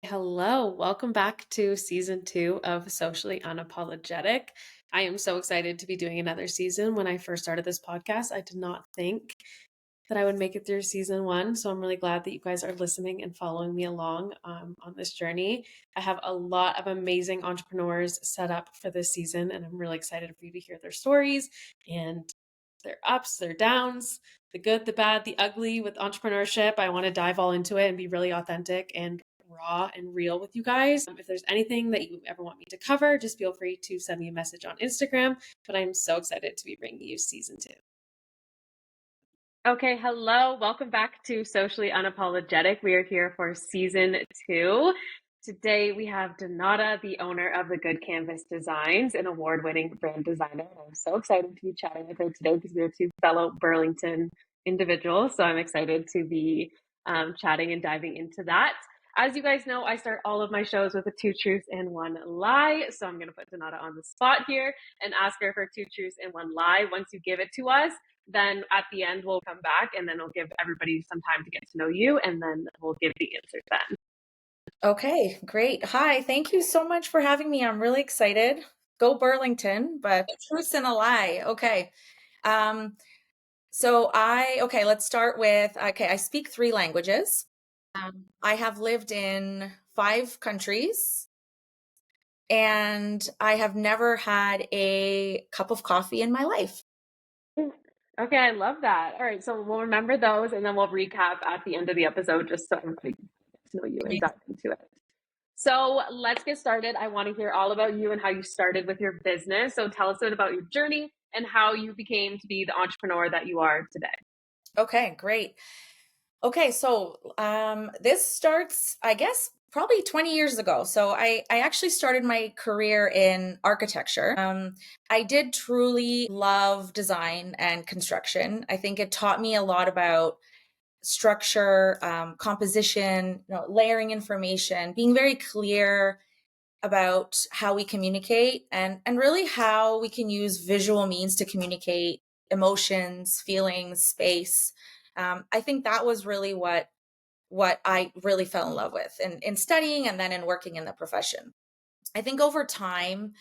Hello, welcome back to season 2 of Socially Unapologetic. I am so excited to be doing another season. When I first started this podcast, I did not think that I would make it through season 1. So I'm really glad that you guys are listening and following me along on this journey. I have a lot of amazing entrepreneurs set up for this season, and I'm really excited for you to hear their stories and their ups, their downs, the good, the bad, the ugly with entrepreneurship. I want to dive all into it and be really authentic and raw and real with you guys. If there's anything that you ever want me to cover, just feel free to send me a message on Instagram. But I'm so excited to be bringing you season 2. Okay, hello. Welcome back to Socially Unapologetic. We are here for season 2. Today we have Donata, the owner of the Good Canvas Designs, an award-winning brand designer. And I'm so excited to be chatting with her today because we are two fellow Burlington individuals. So I'm excited to be chatting and diving into that. As you guys know, I start all of my shows with a 2 truths and 1 lie. So I'm going to put Donata on the spot here and ask her for 2 truths and 1 lie. Once you give it to us, then at the end, we'll come back and then we'll give everybody some time to get to know you, and then we'll give the answers then. Okay, great. Hi, thank you so much for having me. I'm really excited. Go Burlington, but truth and a lie. Okay. Um, let's start with, I speak 3 languages. I have lived in 5 countries, and I have never had a cup of coffee in my life. Okay, I love that. All right, so we'll remember those and then we'll recap at the end of the episode just so everybody can get to know you and Great. dive into it. So let's get started. I want to hear all about you and how you started with your business. So tell us a bit about your journey and how you became to be the entrepreneur that you are today. Okay, great. Okay, this starts, I guess, probably 20 years ago. So I actually started my career in architecture. I did truly love design and construction. I think it taught me a lot about structure, composition, layering information, being very clear about how we communicate and really how we can use visual means to communicate emotions, feelings, space. I think that was really what I really fell in love with in studying and then in working in the profession. I think over time,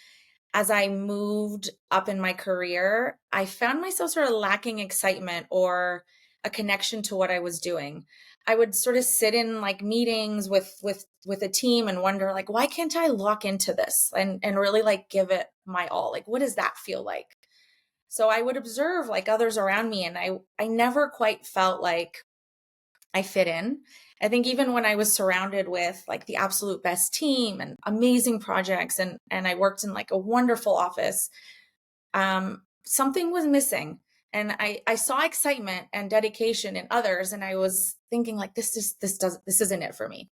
as I moved up in my career, I found myself sort of lacking excitement or a connection to what I was doing. I would sort of sit in like meetings with a team and wonder like, why can't I lock into this and really like give it my all? Like, what does that feel like? So I would observe like others around me, and I never quite felt like I fit in. I think even when I was surrounded with like the absolute best team and amazing projects, and I worked in like a wonderful office, something was missing. And I saw excitement and dedication in others, and I was thinking like this isn't it for me.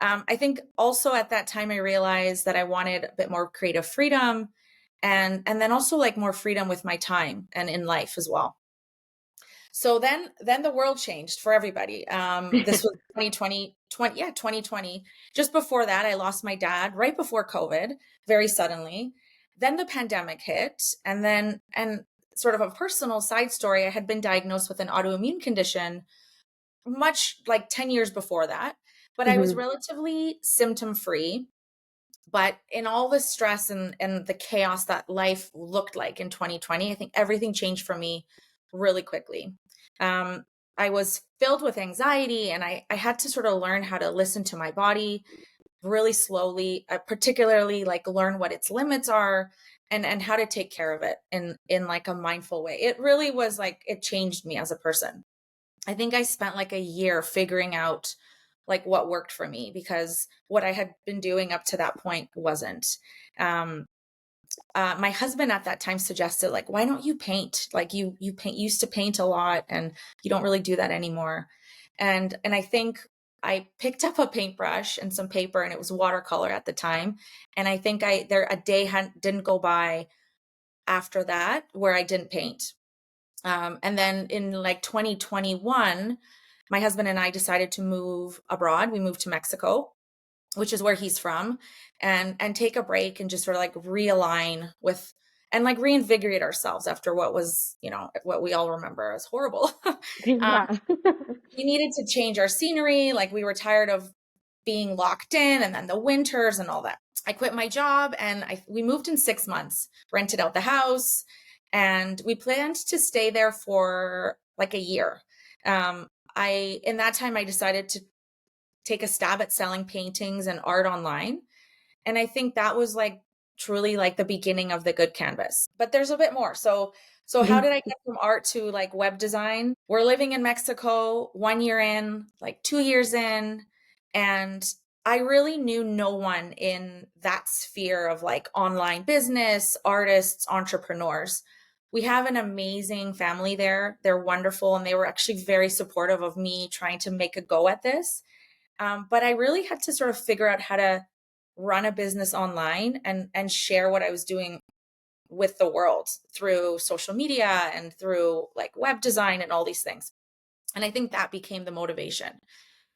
I think also at that time I realized that I wanted a bit more creative freedom, and then also like more freedom with my time and in life as well. So then the world changed for everybody. This was 2020. Just before that, I lost my dad right before COVID, very suddenly. Then the pandemic hit, and sort of a personal side story, I had been diagnosed with an autoimmune condition much like 10 years before that, but I was Mhm. relatively symptom free. But in all the stress and the chaos that life looked like in 2020, I think everything changed for me really quickly. Um, I was filled with anxiety, and I had to sort of learn how to listen to my body really slowly, particularly like learn what its limits are and how to take care of it in like a mindful way. It really was like it changed me as a person. I think I spent like a year figuring out like what worked for me because what I had been doing up to that point wasn't. Um, my husband at that time suggested like, why don't you paint? Like you paint, you used to paint a lot, and you don't really do that anymore. And I think I picked up a paintbrush and some paper, and it was watercolor at the time. And I think a day didn't go by after that where I didn't paint. And then in like 2021, my husband and I decided to move abroad. We moved to Mexico, which is where he's from, and take a break and just sort of like realign with and like reinvigorate ourselves after what was, what we all remember as horrible. um, Yeah. we needed to change our scenery. Like we were tired of being locked in, and then the winters and all that. I quit my job, and we moved in 6 months, rented out the house, and we planned to stay there for like a year. Um, in that time, I decided to take a stab at selling paintings and art online. And I think that was like truly like the beginning of the good canvas. But there's a bit more. So how Mhm. did I get from art to like web design? We're living in Mexico, 1 year in, like 2 years in, and I really knew no one in that sphere of like online business, artists, entrepreneurs. We have an amazing family there. They're wonderful, and they were actually very supportive of me trying to make a go at this. But I really had to sort of figure out how to run a business online and share what I was doing with the world through social media and through like web design and all these things. And I think that became the motivation.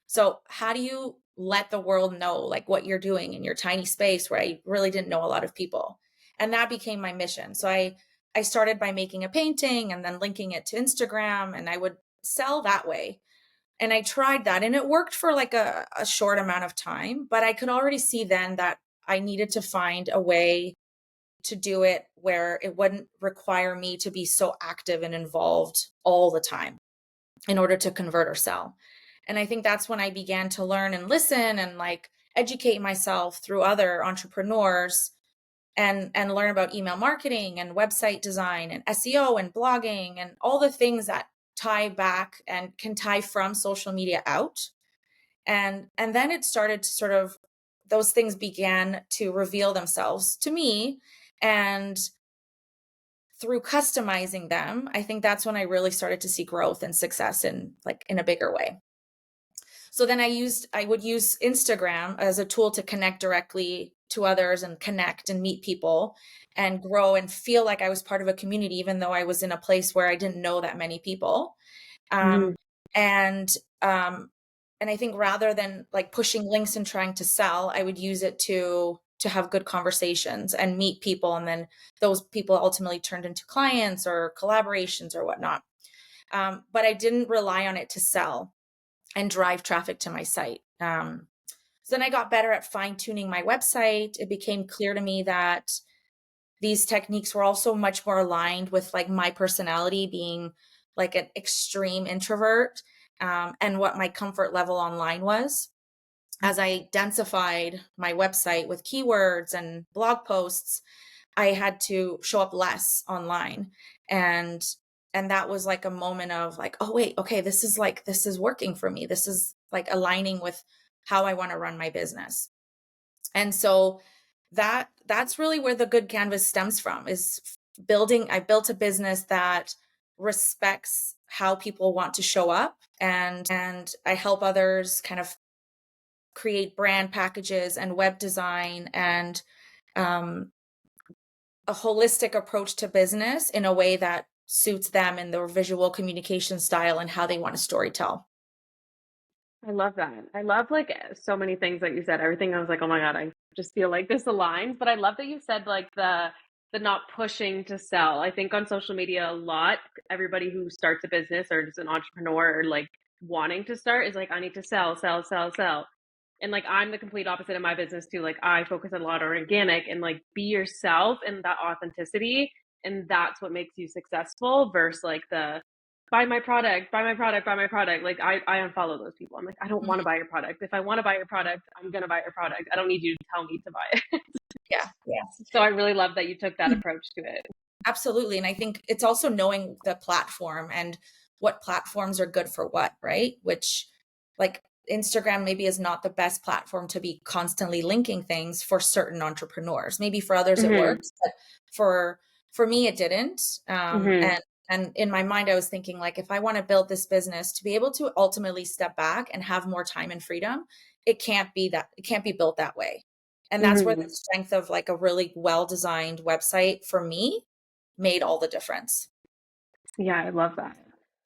So, how do you let the world know like what you're doing in your tiny space where I really didn't know a lot of people? And that became my mission. So I started by making a painting and then linking it to Instagram, and I would sell that way. And I tried that, and it worked for like a short amount of time, but I could already see then that I needed to find a way to do it where it wouldn't require me to be so active and involved all the time in order to convert or sell. And I think that's when I began to learn and listen and like educate myself through other entrepreneurs and learn about email marketing and website design and SEO and blogging and all the things that tie back and can tie from social media out. And then it started to sort of, those things began to reveal themselves to me. And through customizing them, I think that's when I really started to see growth and success in like in a bigger way. So then I would use Instagram as a tool to connect directly to others and connect and meet people and grow and feel like I was part of a community, even though I was in a place where I didn't know that many people. Um, Mhm. and um, and I think rather than like pushing links and trying to sell, I would use it to have good conversations and meet people, and then those people ultimately turned into clients or collaborations or whatnot. But I didn't rely on it to sell and drive traffic to my site. So then I got better at fine tuning my website. It became clear to me that these techniques were also much more aligned with like my personality being like an extreme introvert, and what my comfort level online was. As I densified my website with keywords and blog posts, I had to show up less online. And and that was like a moment of like, oh wait, okay, this is working for me. This is like aligning with how I want to run my business. And so that's really where the good canvas stems from, is building I built a business that respects how people want to show up, and I help others kind of create brand packages and web design and um, a holistic approach to business in a way that suits them and their visual communication style and how they want to storytell. I love that. I love like so many things that you said. Everything I was like, oh my God, I just feel like this aligns. But I love that you said like the not pushing to sell. I think on social media a lot, everybody who starts a business or is an entrepreneur or like wanting to start is like, I need to sell, sell, sell, sell. And like I'm the complete opposite of my business too. Like I focus a lot on organic and like be yourself and that authenticity. And that's what makes you successful versus like the buy my product, buy my product, buy my product. Like I unfollow those people. I'm like, I don't want to Mhm. buy your product. If I want to buy your product, I'm gonna buy your product. I don't need you to tell me to buy it. Yeah, yeah. So I really love that you took that approach to it. Absolutely. And I think it's also knowing the platform and what platforms are good for what, right? Which, like, Instagram maybe is not the best platform to be constantly linking things for certain entrepreneurs. Maybe for others it Mm-hmm. works, but for for me it didn't. Mm-hmm. And in my mind I was thinking like, if I want to build this business to be able to ultimately step back and have more time and freedom, it can't be built that way. And that's where the Mm-hmm. strength of like a really well designed website for me made all the difference. Yeah, I love that.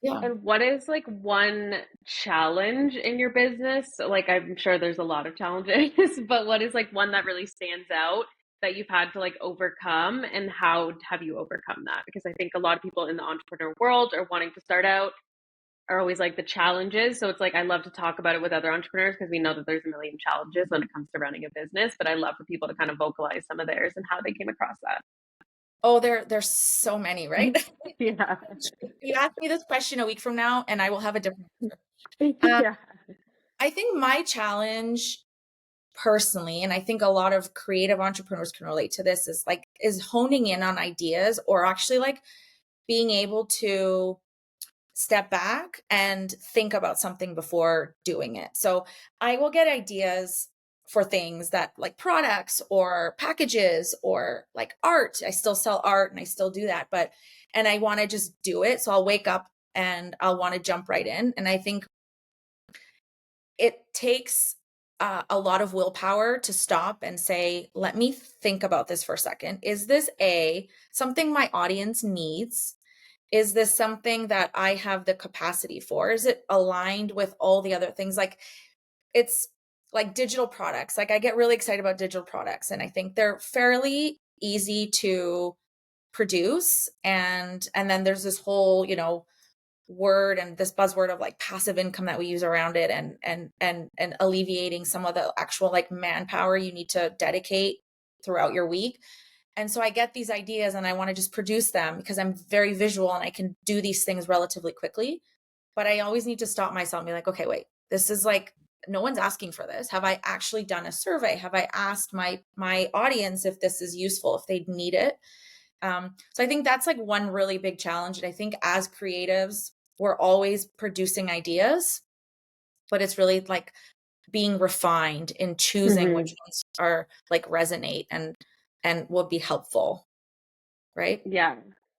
Yeah. And what is like one challenge in your business? Like, I'm sure there's a lot of challenges, but what is like one that really stands out that you've had to like overcome, and how have you overcome that? Because I think a lot of people in the entrepreneur world are wanting to start out, are always like the challenges. So it's like I love to talk about it with other entrepreneurs because we know that there's a million challenges when it comes to running a business. But I love for people to kind of vocalize some of theirs and how they came across that. Oh, there's so many, right? Yeah. You ask me this question a week from now, and I will have a different answer. Um, Yeah. I think my challenge personally, and I think a lot of creative entrepreneurs can relate to this, is honing in on ideas, or actually like being able to step back and think about something before doing it. So I will get ideas for things that like products or packages or like art. I still sell art and I still do that, and I want to just do it. So I'll wake up and I'll want to jump right in. And I think it takes a lot of willpower to stop and say, let me think about this for a second. Is this something my audience needs? Is this something that I have the capacity for? Is it aligned with all the other things? Like it's like digital products. Like I get really excited about digital products, and I think they're fairly easy to produce. And then there's this whole, word and this buzzword of like passive income that we use around it, and alleviating some of the actual like manpower you need to dedicate throughout your week. And so I get these ideas and I want to just produce them because I'm very visual and I can do these things relatively quickly. But I always need to stop myself and be like, okay, wait, this is like, no one's asking for this. Have I actually done a survey? Have I asked my audience if this is useful, if they need it? So I think that's like one really big challenge. And I think as creatives, we're always producing ideas, but it's really like being refined in choosing which Hmm. ones are like resonate and will be helpful, right? Yeah.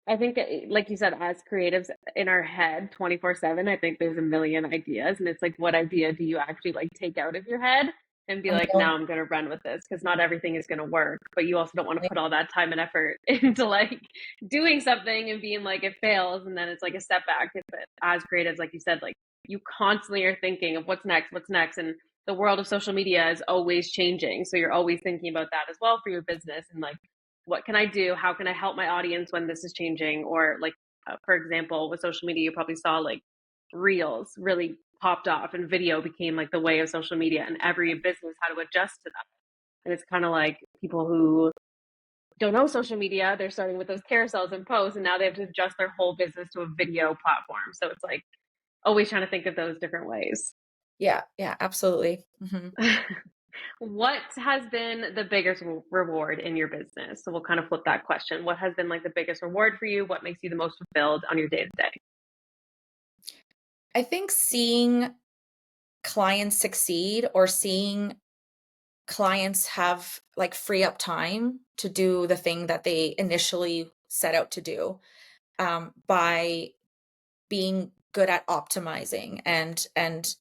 I think, like you said, as creatives in our head 24/7, I think there's a million ideas. And it's like, what idea do you actually like take out of your head and be I like, know. now I'm going to run with this? Because not everything is going to work. But you also don't want to put all that time and effort into like doing something and being like, it fails. And then it's like a setback. But as creatives, like you said, like you constantly are thinking of what's next, what's next. And the world of social media is always changing. So you're always thinking about that as well for your business and like, what can I do? How can I help my audience when this is changing? Or like, for example, with social media, you probably saw like reels really popped off and video became like the way of social media and every business had to adjust to that. And it's kind of like people who don't know social media, they're starting with those carousels and posts and now they have to adjust their whole business to a video platform. So it's like always trying to think of those different ways. Yeah, yeah, absolutely. Hmm. What has been the biggest reward in your business? So we'll kind of flip that question. What has been like the biggest reward for you? What makes you the most fulfilled on your day to day? I think seeing clients succeed, or seeing clients have like free up time to do the thing that they initially set out to do, by being good at optimizing and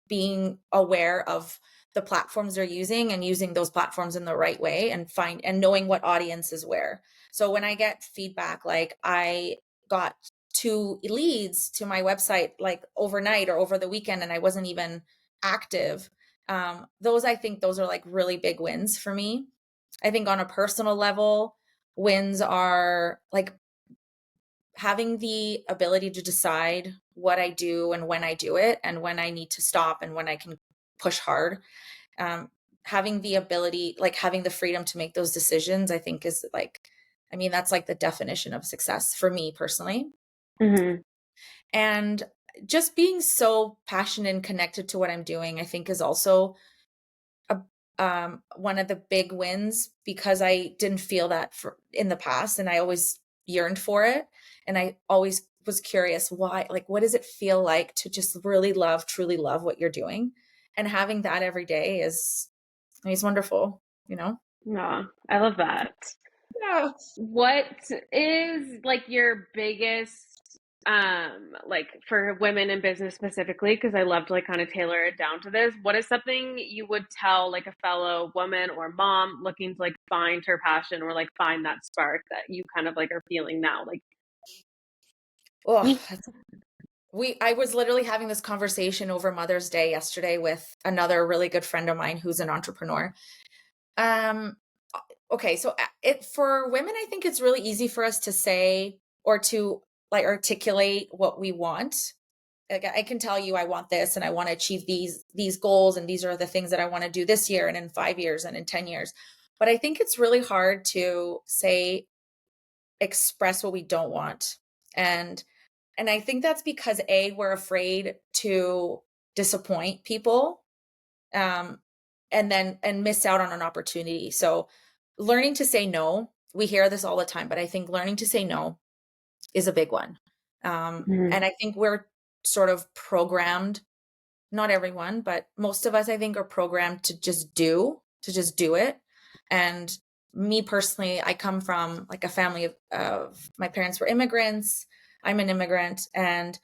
being aware of the platforms they're using and using those platforms in the right way, and knowing what audience is where. So when I get feedback, like I got 2 leads to my website like overnight or over the weekend and I wasn't even active, I think those are like really big wins for me. I think on a personal level, wins are like having the ability to decide what I do and when I do it, and when I need to stop and when I can push hard. Having the ability, like having the freedom to make those decisions, I think is like, I mean, that's like the definition of success for me personally. Mm-hmm. And just being so passionate and connected to what I'm doing, I think is also a, one of the big wins, because I didn't feel that in the past, and I always yearned for it. And I always was curious why, like, what does it feel like to just really love, truly love what you're doing? And having that every day is wonderful, you know? Yeah, I love that. Yeah. What is like your biggest like for women in business specifically, because I love to like kind of tailor it down to this. What is something you would tell like a fellow woman or mom looking to like find her passion or like find that spark that you kind of like are feeling now? Like Oh, I was literally having this conversation over Mother's Day yesterday with another really good friend of mine who's an entrepreneur. Um, okay, so it for women, I think it's really easy for us to say, or to like articulate what we want, like I can tell you I want this and I want to achieve these goals, and these are the things that I want to do this year and in 5 years and in 10 years. But I think it's really hard to say express what we don't want. And I think that's because we're afraid to disappoint people, um, and miss out on an opportunity. So learning to say no, we hear this all the time, but I think learning to say no is a big one. Mhm. And I think we're sort of programmed, not everyone, but most of us, I think, are programmed to just do it. And me personally, I come from like a family of my parents were immigrants. I'm an immigrant, and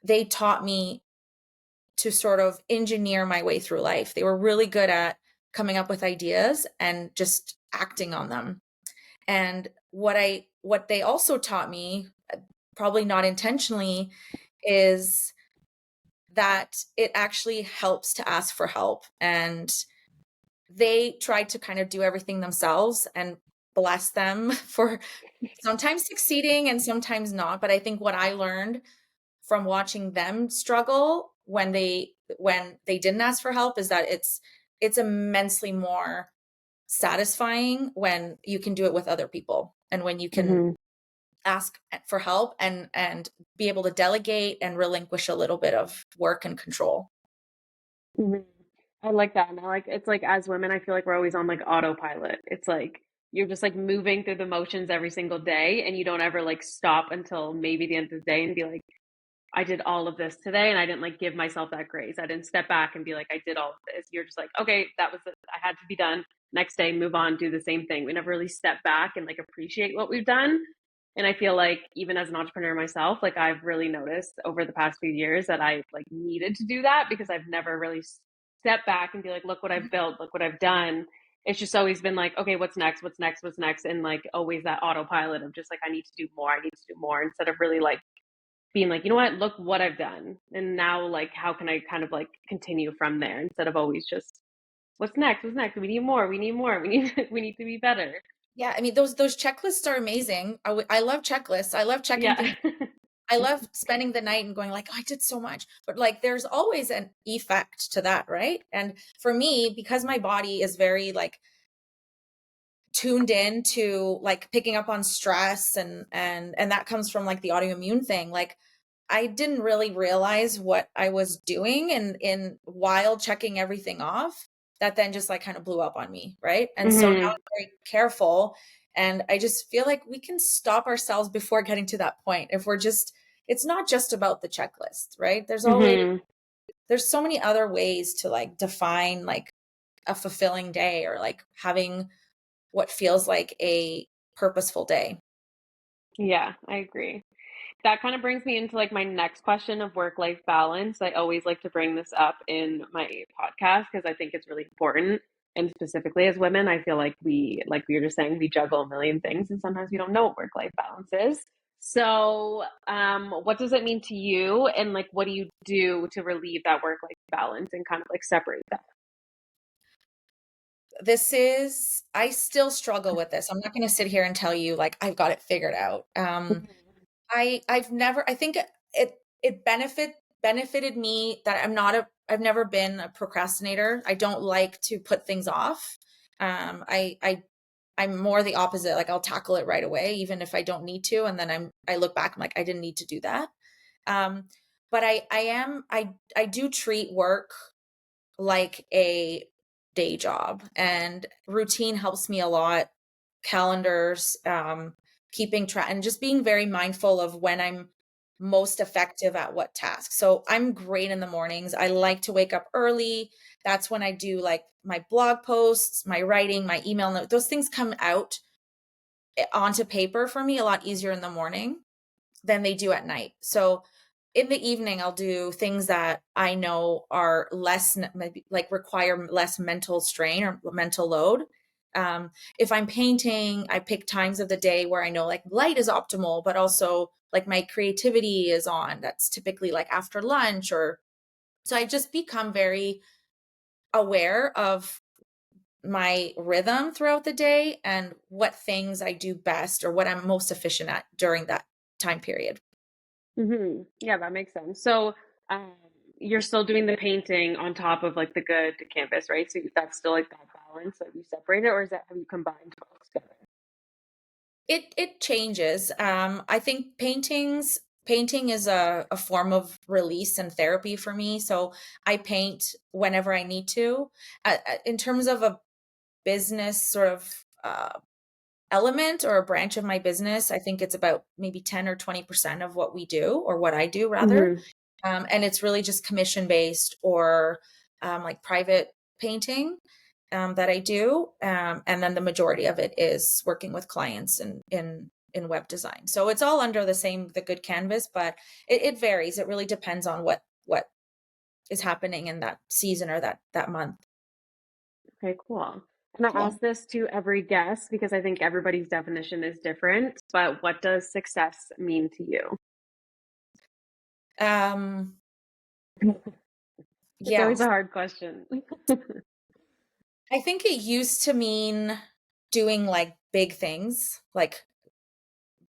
they taught me to sort of engineer my way through life. They were really good at coming up with ideas and just acting on them. And what they also taught me, probably not intentionally, is that it actually helps to ask for help. And they tried to kind of do everything themselves, and bless them for sometimes succeeding and sometimes not. But I think what I learned from watching them struggle when they didn't ask for help is that it's immensely more satisfying when you can do it with other people, and when you can Mhm. ask for help and be able to delegate and relinquish a little bit of work and control. Mhm. I like that. And I like it's like as women, I feel like we're always on like autopilot. It's like you're just like moving through the motions every single day and you don't ever like stop until maybe the end of the day and be like, I did all of this today and I didn't like give myself that grace. I didn't step back and be like, I did all of this. You're just like, okay, that was it. I had to be done. Next day, move on, do the same thing. We never really step back and like appreciate what we've done. And I feel like even as an entrepreneur myself, like I've really noticed over the past few years that I like needed to do that because I've never really stepped back and be like, look what I've built, look what I've done. It's just always been like, okay, what's next? What's next? What's next? And like always that autopilot of just like, I need to do more. I need to do more instead of really like being like, you know what, look what I've done. And now like how can I kind of like continue from there instead of always just what's next? What's next? We need more. We need more. We need we need to be better. Yeah, I mean those checklists are amazing. I love checklists. I love checking things. Yeah. I love spending the night and going like, oh, I did so much. But like there's always an effect to that, right? And for me, because my body is very like tuned in to like picking up on stress, and that comes from like the autoimmune thing, like I didn't really realize what I was doing in while checking everything off, that then just like kind of blew up on me, right? And so now Mhm. I'm very careful, and I just feel like we can stop ourselves before getting to that point if we're just, it's not just about the checklist, right? Mhm. There's so many other ways to like define like a fulfilling day, or like having what feels like a purposeful day. Yeah, I agree. That kind of brings me into like my next question of work life balance. I always like to bring this up in my podcast because I think it's really important. And specifically as women, I feel like we were just saying, we juggle a million things and sometimes we don't know what work life balance is. So, what does it mean to you? And like, what do you do to relieve that work life balance and kind of like separate that? I still struggle with this. I'm not going to sit here and tell you like I've got it figured out. I've never, I think it benefited me that I've never been a procrastinator. I don't like to put things off. I'm more the opposite. Like I'll tackle it right away, even if I don't need to. And then I look back, I'm like, I didn't need to do that. Um, but I do treat work like a day job, and routine helps me a lot. Calendars, keeping track, and just being very mindful of when I'm most effective at what task. So I'm great in the mornings. I like to wake up early. That's when I do like my blog posts, my writing, my email note. Those things come out onto paper for me a lot easier in the morning than they do at night. So in the evening, I'll do things that I know are less, maybe like require less mental strain or mental load. Um, if I'm painting, I pick times of the day where I know like light is optimal, but also like my creativity is on. That's typically like after lunch, or so I just become very aware of my rhythm throughout the day and what things I do best or what I'm most efficient at during that time period. Yeah, that makes sense. So, um, you're still doing the painting on top of like the good canvas, right? So that's still like that balance that you separate it, or is that have you combined both together? It changes. I think painting is a form of release and therapy for me. So I paint whenever I need to. In terms of a business sort of element or a branch of my business, I think it's about maybe 10 or 20% of what we do, or what I do rather. Hmm. And it's really just commission based, or like private painting that I do. And then the majority of it is working with clients in web design. So it's all under the good canvas, but it varies. It really depends on what is happening in that season or that month. Okay, cool. Can I Cool. ask this to every guest because I think everybody's definition is different, but what does success mean to you? Um, It's always yeah, a hard question. I think it used to mean doing like big things, like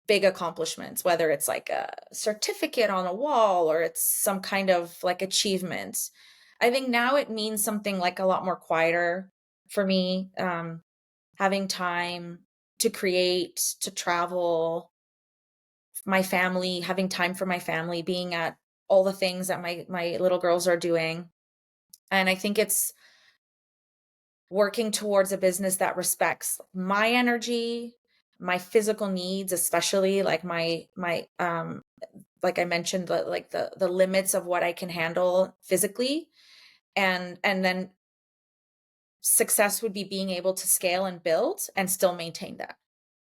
big accomplishments, whether it's like a certificate on a wall or it's some kind of like achievement. I think now it means something like a lot more quieter for me. Having time to create, to travel, my family, having time for my family, being at all the things that my little girls are doing. And I think it's working towards a business that respects my energy, my physical needs, especially like my like I mentioned, the limits of what I can handle physically. And then success would be being able to scale and build and still maintain that.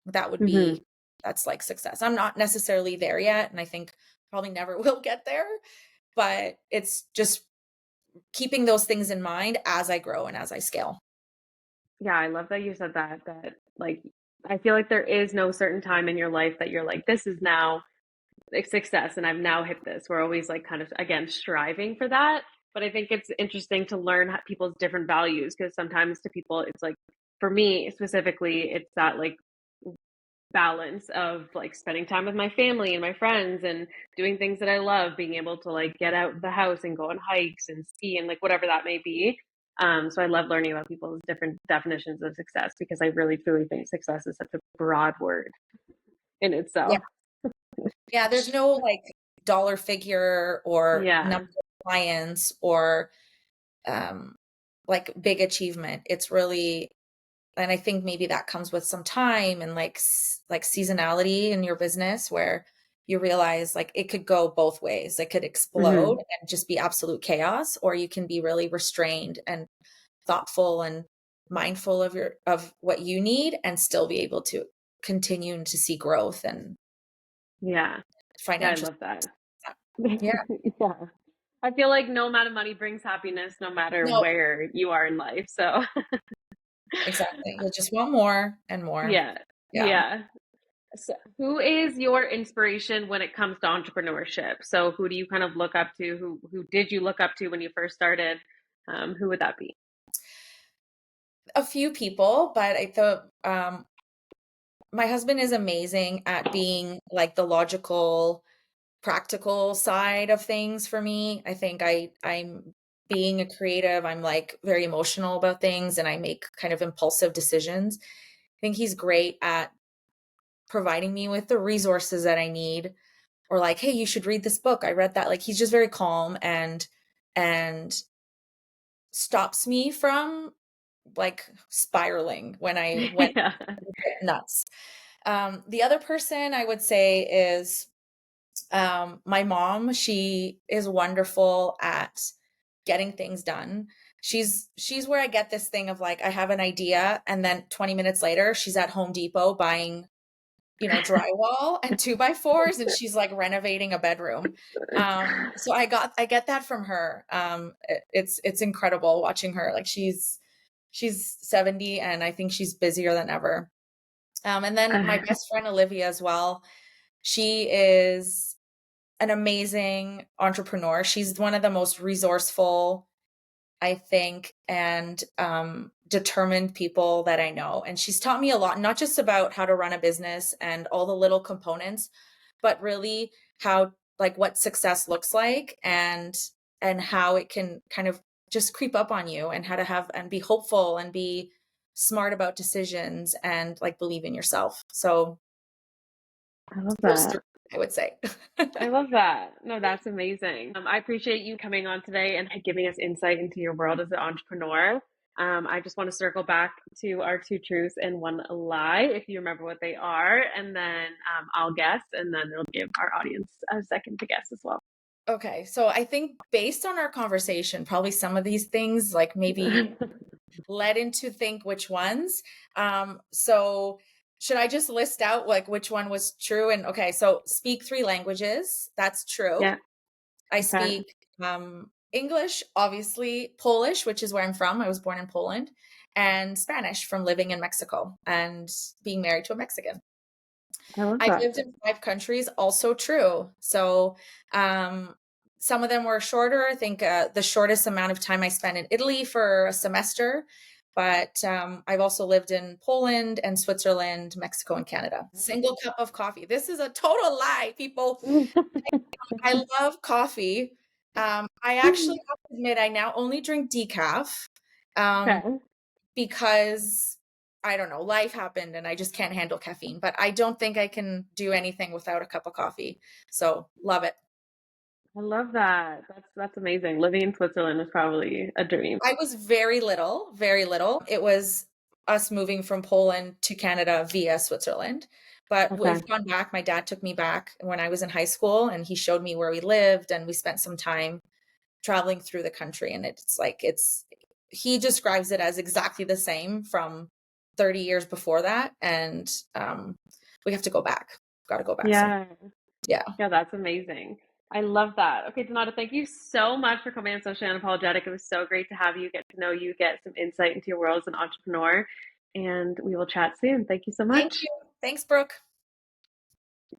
That would Hmm. be that's like success. I'm not necessarily there yet, and I think probably never will get there, but it's just keeping those things in mind as I grow and as I scale. Yeah, I love that you said that, that like I feel like there is no certain time in your life that you're like, this is now like success and I've now hit this. We're always like kind of again striving for that. But I think it's interesting to learn people's different values because sometimes to people it's like for me specifically, it's that like balance of like spending time with my family and my friends and doing things that I love, being able to like get out of the house and go on hikes and ski and like whatever that may be. So I love learning about people's different definitions of success because I really truly think success is such a broad word in Yeah. itself. Yeah, there's no like dollar figure or Yeah. number of clients or um like big achievement. It's really, and I think maybe that comes with some time and like like seasonality in your business, where you realize like it could go both ways. It could explode Hmm. and just be absolute chaos, or you can be really restrained and thoughtful and mindful of what you need and still be able to continue to see growth and Yeah. Yeah, I financial love that. success. Yeah, Yeah. I feel like no amount of money brings happiness no matter no, where you are in life. So exactly. You'll just want more and more. yeah. Yeah. Yeah. So who is your inspiration when it comes to entrepreneurship? So who do you kind of look up to? Who did you look up to when you first started? Who would that be? A few people, but my husband is amazing at being like the logical, practical side of things for me. I think I'm being a creative, I'm like very emotional about things and I make kind of impulsive decisions. I think he's great at providing me with the resources that I need, or like, hey, you should read this book. I read that. Like he's just very calm and stops me from like spiraling when Yeah. I get nuts. The other person I would say is my mom. She is wonderful at getting things done. She's where I get this thing of like I have an idea and then 20 minutes later she's at Home Depot buying, drywall and 2x4s, and she's like renovating a bedroom. So I get that from her. It's incredible watching her. Like she's 70 and I think she's busier than ever. And then my best friend Olivia as well. She is an amazing entrepreneur. She's one of the most resourceful, I think, and determined people that I know. And she's taught me a lot, not just about how to run a business and all the little components, but really how like what success looks like, and how it can kind of just creep up on you, and how to have and be hopeful and be smart about decisions and like believe in yourself. So I love those that. three, I would say. I love that. No, that's amazing. I appreciate you coming on today and giving us insight into your world as an entrepreneur. I just want to circle back to our two truths and one lie, if you remember what they are, and then I'll guess, and then it'll give our audience a second to guess as well. Okay, so I think based on our conversation, probably some of these things like maybe led into think which ones. So should I just list out like which one was true? And okay, so speak three languages. That's true. Yeah. I Okay. speak English, obviously, Polish, which is where I'm from. I was born in Poland, and Spanish from living in Mexico and being married to a Mexican. I love I've that. lived in 5 countries, also true. So, some of them were shorter. I think, the shortest amount of time I spent in Italy for a semester, but, I've also lived in Poland and Switzerland, Mexico, and Canada. Single cup of coffee. This is a total lie, people. I love coffee. I actually have to admit I now only drink decaf, um, Okay. because I don't know, life happened and I just can't handle caffeine, but I don't think I can do anything without a cup of coffee. So, love it. I love that. That's amazing. Living in Switzerland is probably a dream. I was very little, very little. It was us moving from Poland to Canada via Switzerland. But Okay. we've gone back. My dad took me back when I was in high school and he showed me where we lived, and we spent some time traveling through the country. And it's like, he describes it as exactly the same from 30 years before that. And we have to go back. Got to go back some. Yeah. Yeah. Yeah, that's amazing. I love that. Okay, Donata, thank you so much for coming on Socially Unapologetic. It was so great to have you, get to know you, get some insight into your world as an entrepreneur, and we will chat soon. Thank you so Thank much. you. Thanks, Brooke.